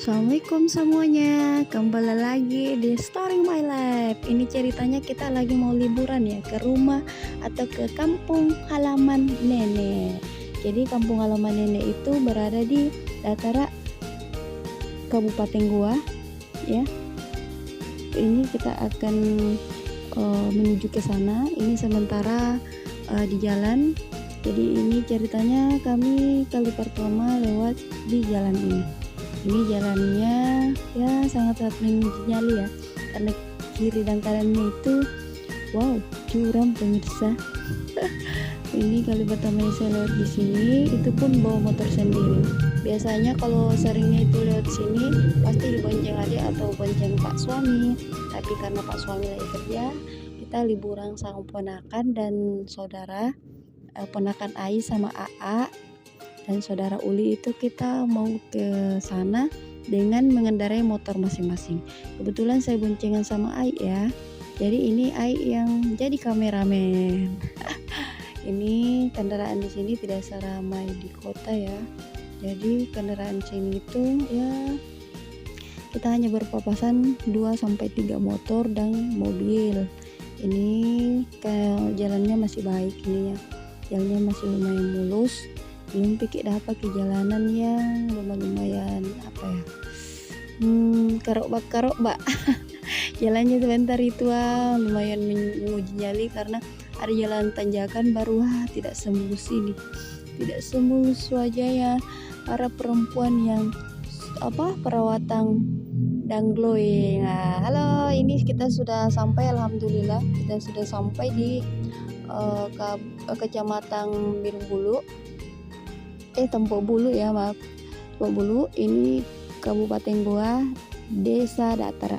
Assalamualaikum semuanya, kembali lagi di Story My Life. Ini ceritanya kita lagi mau liburan ya, ke rumah atau ke kampung halaman nenek. Jadi kampung halaman nenek itu berada di Datara, Kabupaten Goa ya. Ini kita akan menuju ke sana. Ini sementara di jalan. Jadi ini ceritanya kami kali pertama lewat di jalan ini. Ini jalannya ya sangat-sangat menjali ya, karena kiri dan kanannya itu wow curam pemirsa. Ini kali pertama saya lewat di sini, itu pun bawa motor sendiri. Biasanya kalau seringnya itu lewat sini pasti dibonceng adik atau bonceng pak suami, tapi karena pak suami lagi kerja, kita liburan sama ponakan dan saudara, ponakan Ai sama AA dan saudara Uli itu kita mau ke sana dengan mengendarai motor masing-masing. Kebetulan saya boncengan sama Ai ya. Jadi ini Ai yang jadi kameramen. Ini kendaraan di sini tidak seramai di kota ya. Jadi kendaraan sini itu ya kita hanya berpapasan 2 sampai 3 motor dan mobil. Ini jalannya masih baik ini ya. Jalannya masih lumayan mulus. Belum pikir dapat ke jalanan yang lumayan apa ya, kerok-bak jalannya sebentar itu lumayan menguji nyali karena ada jalan tanjakan baru tidak semulus ini, tidak semulus wajahnya para perempuan yang perawatan dan glowing. Nah, halo, ini kita sudah sampai, alhamdulillah kita sudah sampai di kecamatan Birung Bulu. Tempok Bulu ya, maaf. Tempok Bulu ini Kabupaten Goa, Desa Datara.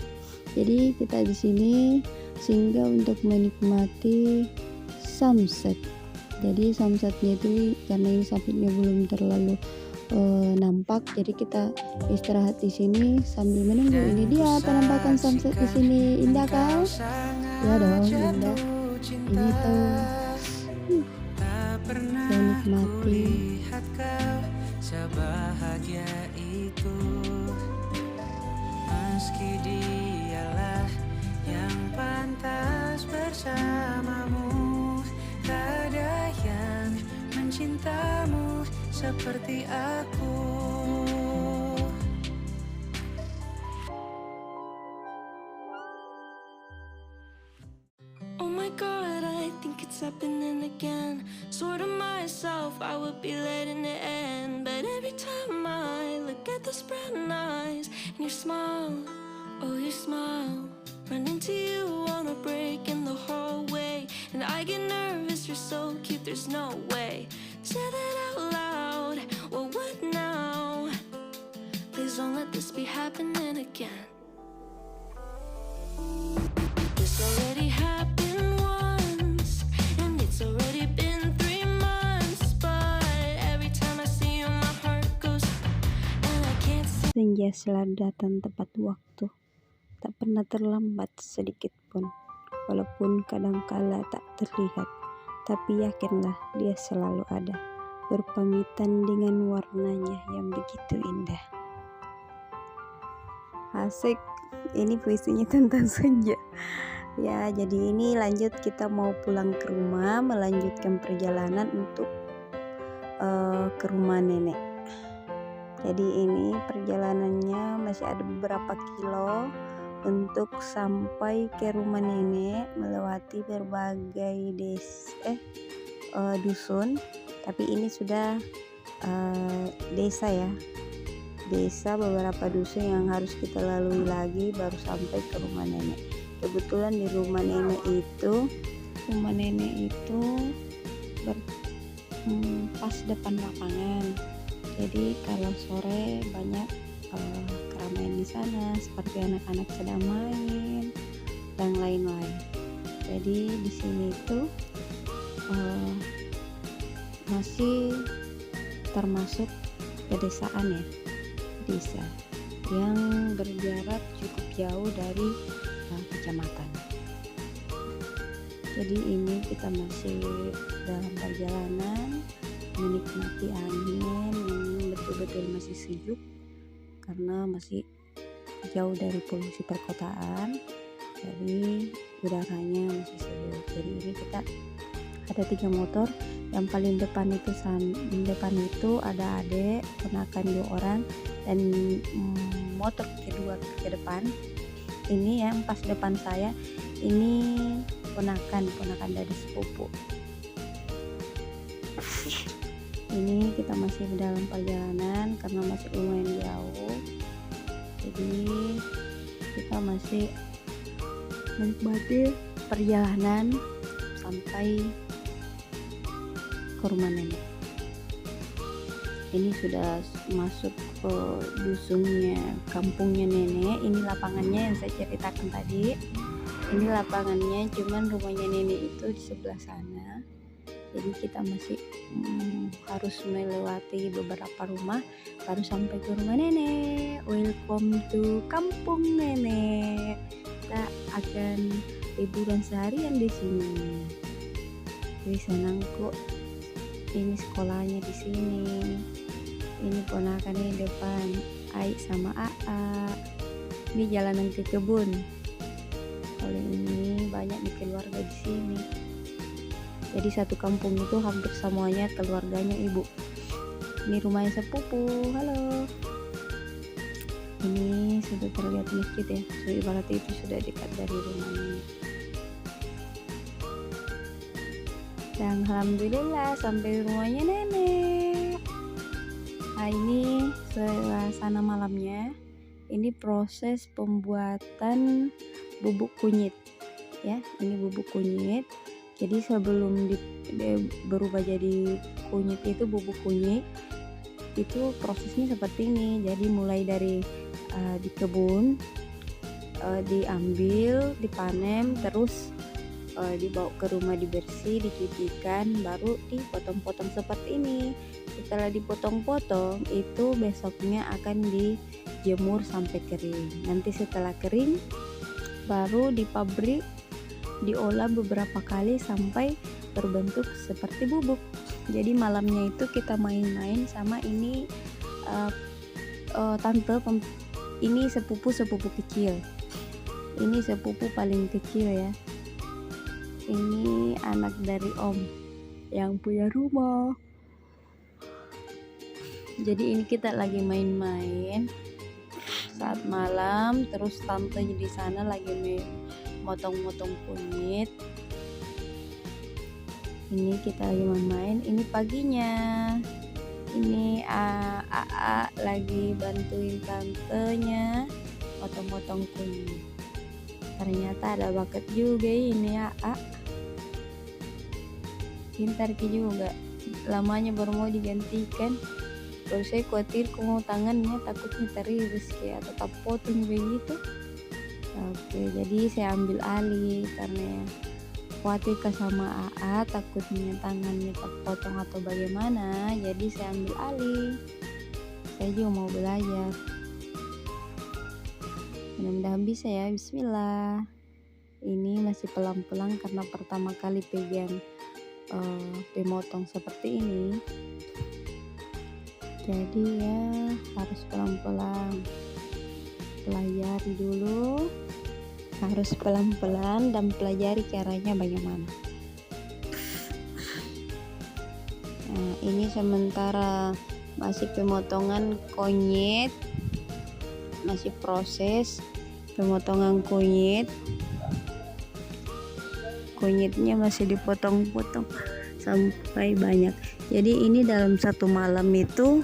Jadi kita di sini singgah untuk menikmati sunset. Jadi sunsetnya itu karena ini sunsetnya belum terlalu nampak, jadi kita istirahat di sini sambil menunggu. Ini dia penampakan sunset di sini, indah kan? Ya dong, indah. Ini tuh saya nikmati. Kau sebahagia itu, meski dialah yang pantas bersamamu. Tak ada yang mencintamu seperti aku. Oh my God, I think it's happening again. Sort of myself, I would be letting it end. But every time I look at those brown eyes and you smile, oh you smile. Run into you on a break in the hallway, and I get nervous, you're so cute, there's no way. Say that out loud, well what now? Please don't let this be happening again. This already happened once, and it's already been 3 months. But every time I see you, my heart goes, and I can't see. Senja selalu datang tepat waktu, tak pernah terlambat sedikit pun. Walaupun kadangkala tak terlihat, tapi yakinlah dia selalu ada, berpamitan dengan warnanya yang begitu indah. Asik, ini puisinya tentang senja. Ya, jadi ini lanjut kita mau pulang ke rumah, melanjutkan perjalanan untuk ke rumah nenek. Jadi ini perjalanannya masih ada beberapa kilo untuk sampai ke rumah nenek, melewati berbagai dusun. Tapi ini sudah desa ya. Desa, beberapa dusun yang harus kita lalui lagi baru sampai ke rumah nenek. Kebetulan di rumah nenek itu pas depan lapangan. Jadi kalau sore banyak keramaian di sana, seperti anak-anak sedang main dan lain-lain. Jadi di sini itu masih termasuk pedesaan ya, desa yang berjarak cukup jauh dari kecamatan. Jadi ini kita masih dalam perjalanan menikmati angin yang betul-betul masih sejuk, karena masih jauh dari polusi perkotaan, jadi udaranya masih sejuk. Jadi ini kita ada 3 motor. Yang paling depan itu ada adik, ponakan 2 orang, dan motor kedua ke depan ini yang pas depan saya ini ponakan dari sepupu. Ini kita masih dalam perjalanan karena masih lumayan jauh, jadi kita masih menikmati perjalanan sampai ke rumah nenek. Ini sudah masuk ke dusunnya, kampungnya nenek. Ini lapangannya yang saya ceritakan tadi. Ini lapangannya, cuman rumahnya nenek itu di sebelah sana. Jadi kita masih harus melewati beberapa rumah baru sampai ke rumah nenek. Welcome to kampung nenek. Kita akan liburan seharian di sini. Jadi senang kok. Ini sekolahnya di sini. Ini ponakannya di depan, Aik sama Aa. Ini jalanan ke kebun. Kalau ini banyak di keluarga di sini. Jadi satu kampung itu hampir semuanya keluarganya ibu. Ini rumahnya sepupu. Halo. Ini sudah terlihat masjid ya. So, ibarat itu sudah dekat dari rumahnya. Dan alhamdulillah sampai rumahnya nenek. Nah, ini suasana malamnya. Ini proses pembuatan bubuk kunyit ya. Ini bubuk kunyit. Jadi sebelum berubah jadi kunyit itu, bubuk kunyit itu prosesnya seperti ini. Jadi mulai dari di kebun, diambil, dipanen, terus dibawa ke rumah, dibersih, dicucikan, baru dipotong-potong seperti ini. Setelah dipotong-potong itu besoknya akan dijemur sampai kering. Nanti setelah kering baru di pabrik diolah beberapa kali sampai berbentuk seperti bubuk. Jadi malamnya itu kita main-main sama ini tante, ini sepupu kecil. Ini sepupu paling kecil ya. Ini anak dari om yang punya rumah. Jadi ini kita lagi main-main saat malam, terus tante di sana lagi motong-motong kunyit. Ini kita lagi main-main. Ini paginya. Ini Aa lagi bantuin tantenya motong-motong kunyit. Ternyata ada bakat juga ini Aa. Pintar juga. Lamanya baru mau digantikan. Kalau saya khawatir mau tangannya, takutnya teriris kayak tetap potong begitu. Oke, jadi saya ambil alih karena khawatir sama Aa, takutnya tangannya terpotong atau bagaimana. Jadi saya ambil alih. Saya juga mau belajar. Mudah-mudahan bisa ya. Bismillah. Ini masih pelan-pelan karena pertama kali pegang pemotong seperti ini. Jadi ya harus pelan-pelan, pelajari dulu, harus pelan-pelan dan pelajari caranya bagaimana. Nah, ini sementara masih pemotongan kunyit, masih proses pemotongan kunyit. Kunyitnya masih dipotong-potong sampai banyak. Jadi ini dalam satu malam itu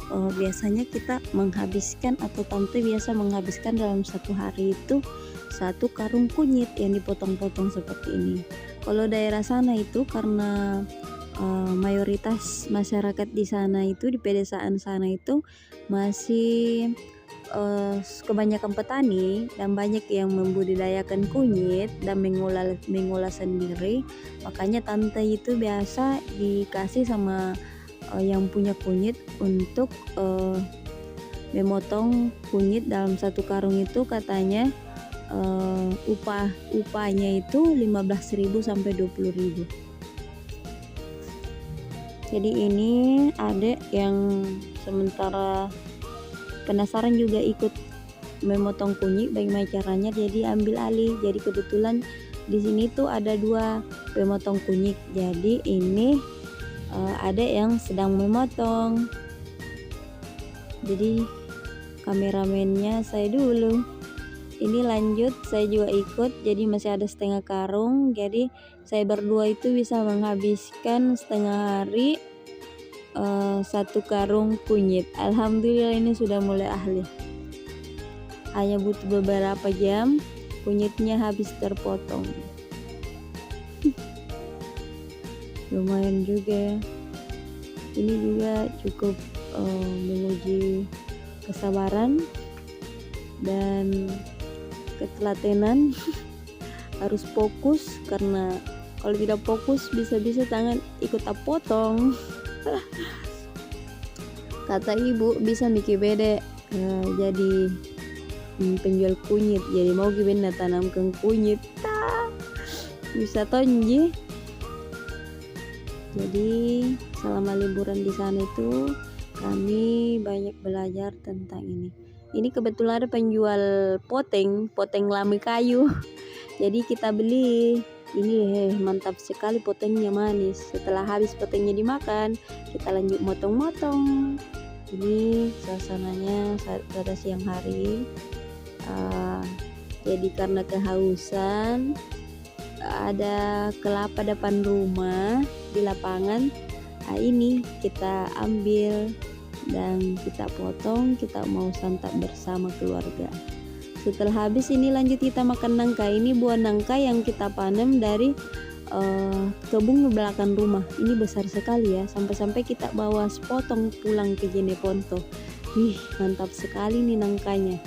biasanya kita menghabiskan, atau tante biasa menghabiskan dalam satu hari itu 1 karung kunyit yang dipotong-potong seperti ini. Kalau daerah sana itu karena mayoritas masyarakat di sana itu, di pedesaan sana itu masih kebanyakan petani dan banyak yang membudidayakan kunyit dan mengolah sendiri. Makanya tante itu biasa dikasih sama yang punya kunyit untuk memotong kunyit dalam 1 karung itu. Katanya upahnya itu 15.000 sampai 20.000. Jadi ini adik yang sementara penasaran juga ikut memotong kunyit bagaimana caranya, jadi ambil alih. Jadi kebetulan di sini tuh ada 2 pemotong kunyit, jadi ini ada yang sedang memotong, jadi kameramennya saya dulu. Ini lanjut, saya juga ikut, jadi masih ada setengah karung, jadi saya berdua itu bisa menghabiskan setengah hari 1 karung kunyit. Alhamdulillah ini sudah mulai ahli, hanya butuh beberapa jam kunyitnya habis terpotong. Lumayan juga ya, ini juga cukup menguji kesabaran dan ketelatenan. Harus fokus, karena kalau tidak fokus bisa-bisa tangan ikut potong. Kata ibu bisa mikir bede jadi penjual kunyit, jadi mau gimana tanamkan kunyit bisa tonji. Jadi selama liburan di sana itu kami banyak belajar tentang ini. Ini kebetulan ada penjual poteng lami kayu. Jadi kita beli. Ini mantap sekali, potengnya manis. Setelah habis potengnya dimakan, kita lanjut motong-motong. Ini suasananya saat pada siang hari. Jadi karena kehausan, ada kelapa depan rumah di lapangan. Ini kita ambil dan kita potong, kita mau santap bersama keluarga. Setelah habis ini lanjut kita makan nangka. Ini buah nangka yang kita panen dari kebun di belakang rumah. Ini besar sekali ya, sampai-sampai kita bawa sepotong pulang ke Jeneponto. Mantap sekali nih nangkanya.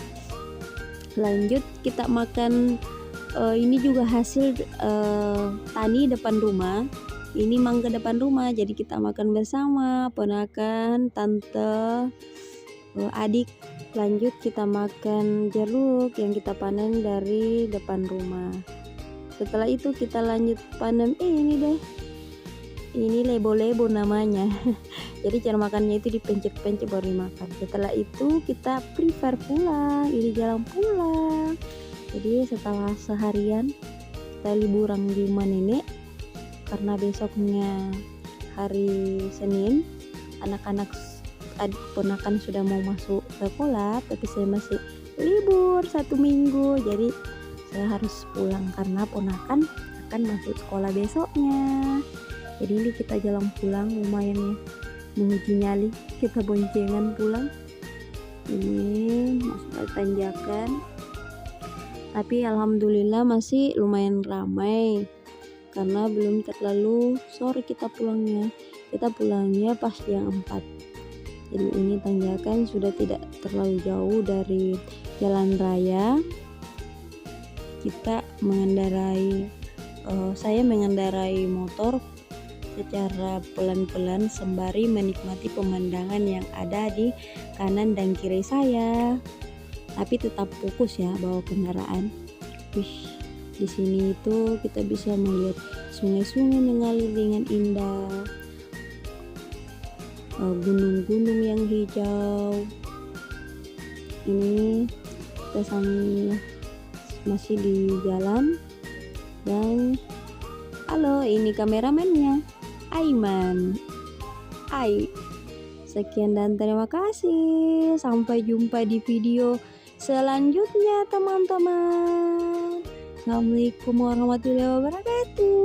Lanjut kita makan, ini juga hasil tani depan rumah. Ini mangga depan rumah, jadi kita makan bersama ponakan, tante, adik. Lanjut kita makan jeruk yang kita panen dari depan rumah. Setelah itu kita lanjut panen ini deh, ini lebo-lebo namanya. Jadi cara makannya itu dipencet-pencet baru dimakan. Setelah itu kita prepare pulang, ini jalan pulang. Jadi setelah seharian kita liburan di rumah nenek, karena besoknya hari Senin anak-anak adik ponakan sudah mau masuk sekolah, tapi saya masih libur 1 minggu, jadi saya harus pulang karena ponakan akan masuk sekolah besoknya. Jadi ini kita jalan pulang, lumayan ya, menguji nyali, kita boncengan pulang. Ini masuk tanjakan, tapi alhamdulillah masih lumayan ramai karena belum terlalu sore kita pulangnya. Kita pulangnya pas jam 4. Jadi ini tanjakan sudah tidak terlalu jauh dari jalan raya. Kita mengendarai, saya mengendarai motor secara pelan-pelan sembari menikmati pemandangan yang ada di kanan dan kiri saya. Tapi tetap fokus ya bawa kendaraan. Di sini itu kita bisa melihat sungai-sungai mengalir dengan indah, gunung-gunung yang hijau. Ini kita sambil masih di jalan, dan halo, ini kameramennya Aiman. Sekian dan terima kasih. Sampai jumpa di video selanjutnya teman-teman. Assalamualaikum warahmatullahi wabarakatuh.